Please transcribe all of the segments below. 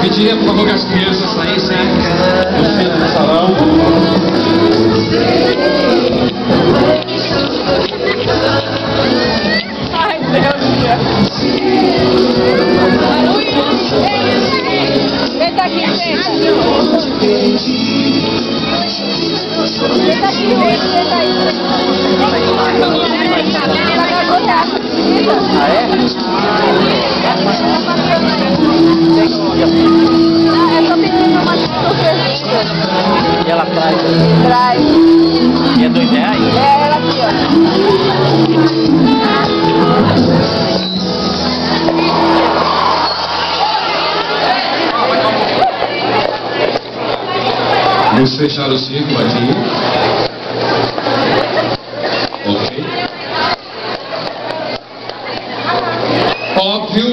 Pedia, por favor, que as crianças saíssem do centro do salão. Ai, Deus. Senta aqui, senta. Senta aqui, senta aí. Ah, é? É só pedir uma surpresa. E ela traz? Traz. E é R$2? É ela aqui, ó. Vamos fechar o círculo aqui. Ok. Óbvio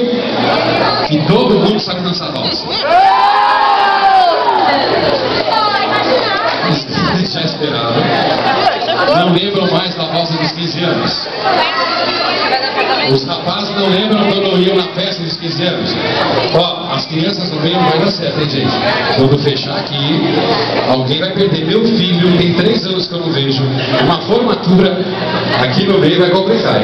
que todo mundo sabe dançar valsa. Vocês já esperavam. Não lembram mais da valsa dos 15 anos. Os rapazes não lembram quando iam na festa dos 15 anos. Ó, as crianças no meio não vai dar certo, hein, gente? Quando fechar aqui, alguém vai perder. Meu filho, tem 3 anos que eu não vejo. Uma formatura aqui no meio vai complicar.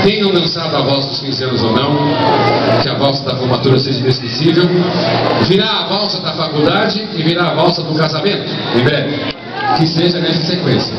Tenham dançado a valsa dos 15 anos ou não, que a valsa da formatura seja inesquecível, virar a valsa da faculdade e virar a valsa do casamento, em breve, que seja nessa sequência.